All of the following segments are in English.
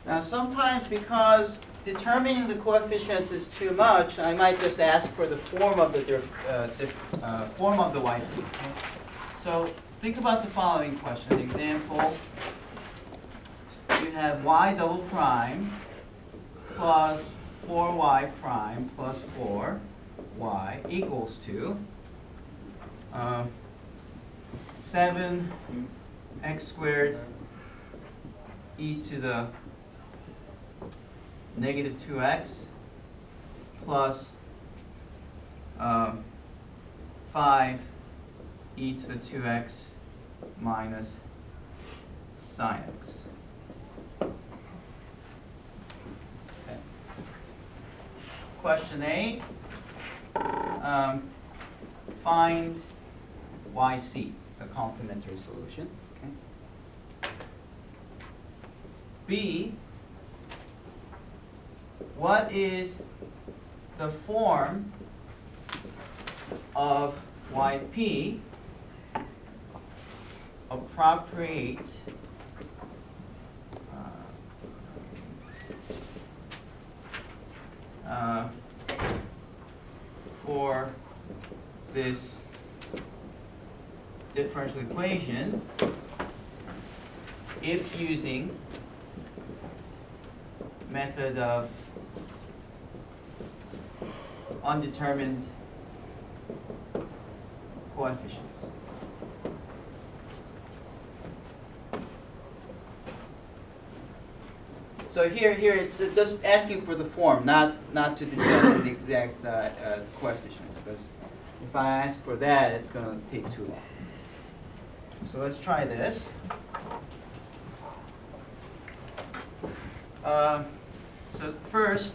Now sometimes because determining the coefficients is too much, I might just ask for the form of the form of the yp. Okay? So think about the following question. Example, you have y double prime plus 4y prime plus 4y equals to 7x squared e to the negative 2x plus 5 e to the 2x minus sine x. Okay. Question A, find yc, the complementary solution. Okay. B, what is the form of yp appropriate for this differential equation if using method of undetermined coefficients. So here it's just asking for the form, not to determine the exact coefficients. Because if I ask for that, it's going to take too long. So let's try this. So first,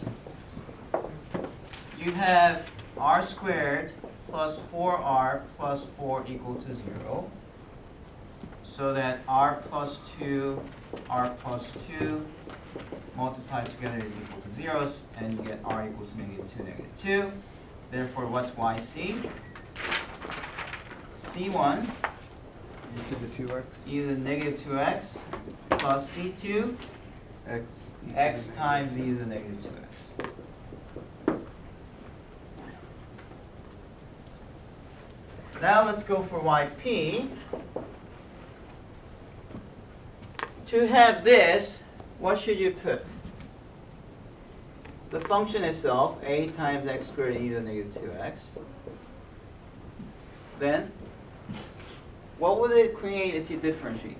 you have r squared plus 4r plus 4 equal to 0. So that r plus 2 multiplied together is equal to 0, and you get r equals to negative 2. Therefore, what's yc? C1 e to the 2x e to the negative 2x plus C2 x times e to the negative 2x. Now let's go for yp. To have this, what should you put? The function itself, a times x squared e to the negative 2x. Then, what would it create if you differentiate?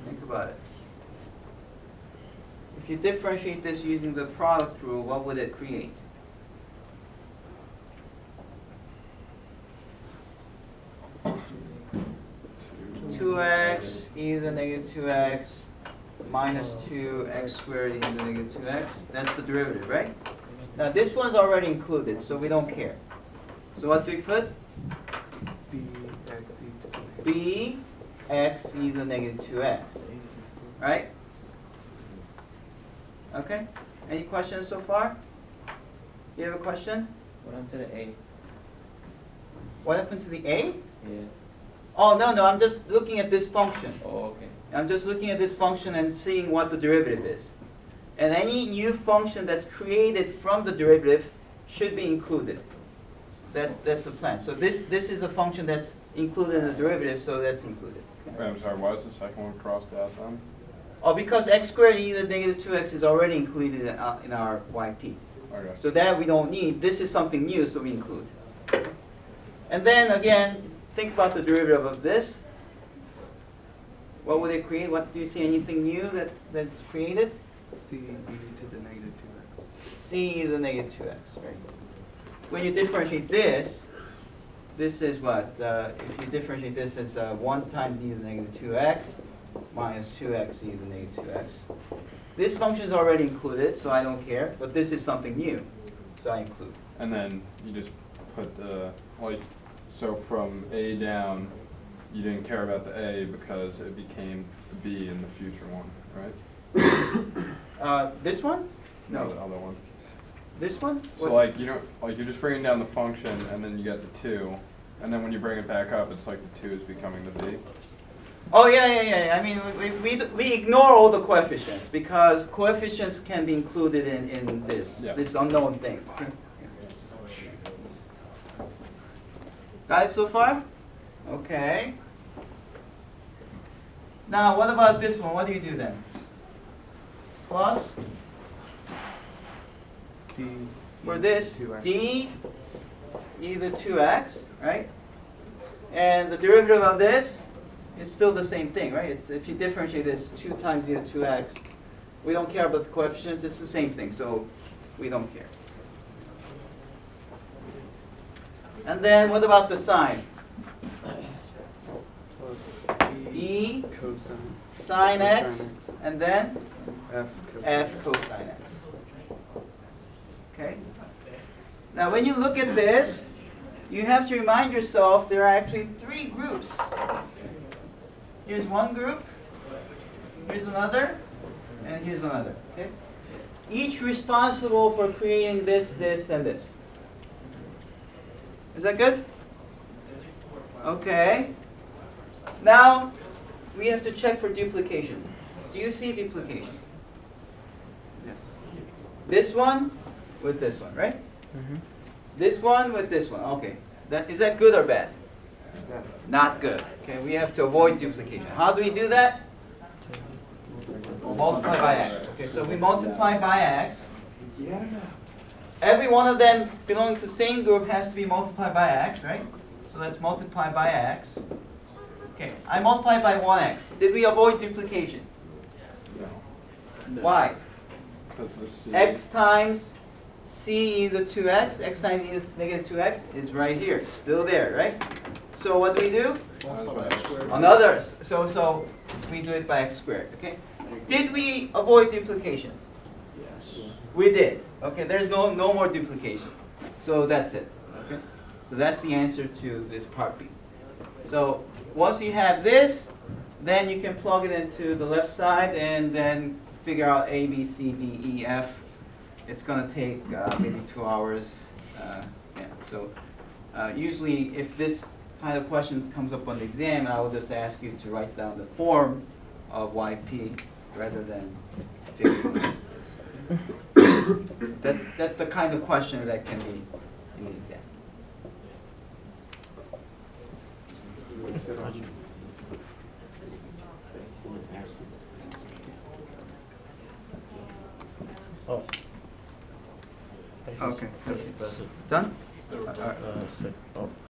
Think about it. If you differentiate this using the product rule, what would it create? Two x e to the negative 2x minus 2x squared e to the negative 2x. That's the derivative, right? Now this one's already included, so we don't care. So what do we put? bx e to the negative 2x. Right? Okay? Any questions so far? You have a question? What happened to the A? What happened to the a? Yeah. Oh, no, I'm just looking at this function. Oh, okay. I'm just looking at this function and seeing what the derivative is. And any new function that's created from the derivative should be included. That's the plan. So this is a function that's included in the derivative, so that's included. Okay. Wait, I'm sorry, why is the second one crossed out then? Oh, because x squared e to the negative 2x is already included in our yp. Okay. So that we don't need. This is something new, so we include. And then again, think about the derivative of this. What would it create? What do you see? Anything new that's created? c e to the negative 2x. C to the negative 2x, right? When you differentiate this is what? If you differentiate this as 1 times e to the negative 2x minus 2x e to the negative 2x. This function is already included, so I don't care. But this is something new, so I include. And then you just put the, like, so from A down, you didn't care about the A because it became the B in the future one, right? This one? No, the other one. This one? So like, you don't, like you're just bringing down the function and then you get the 2, And then when you bring it back up, it's like the 2 is becoming the b. Oh, yeah. I mean, we ignore all the coefficients because coefficients can be included in this, Yeah. this unknown thing. Got it so far? Okay. Now, what about this one? What do you do then? Plus, D. for this, 2x. d e to the 2x, right? And the derivative of this is still the same thing, right? It's, if you differentiate this 2 times e to the 2x, we don't care about the coefficients, it's the same thing, so we don't care. And then what about the sign? Plus E cosine sine x, Cosine x. and then F cosine f cosine x. Okay? Now when you look at this, you have to remind yourself there are actually 3 groups. Here's one group, here's another, and here's another. Okay? Each responsible for creating this, this, and this. Is that good? Okay. Now we have to check for duplication. Do you see duplication? Yes. This one with this one, right? This one with this one. Okay. Is that good or bad? Yeah. Not good. Okay, we have to avoid duplication. How do we do that? Multiply by x. Okay, so we multiply by x. Every one of them belonging to the same group has to be multiplied by x, right? So let's multiply by x. Okay, I multiplied by 1x. Did we avoid duplication? No. Why? Because the c. X times c e to the 2x, x times e to the negative 2x is right here, still there, right? So what do we do? Another, so we do it by x squared, okay? Did we avoid duplication? We did. Okay, there's no more duplication. So that's it. Okay? So that's the answer to this part B. So once you have this, then you can plug it into the left side and then figure out A, B, C, D, E, F. It's going to take maybe 2 hours. Yeah. So usually if this kind of question comes up on the exam, I will just ask you to write down the form of YP rather than figuring out this. That's the kind of question that can be in the exam. Oh. Okay. Press it. Done? Still All right. Oh.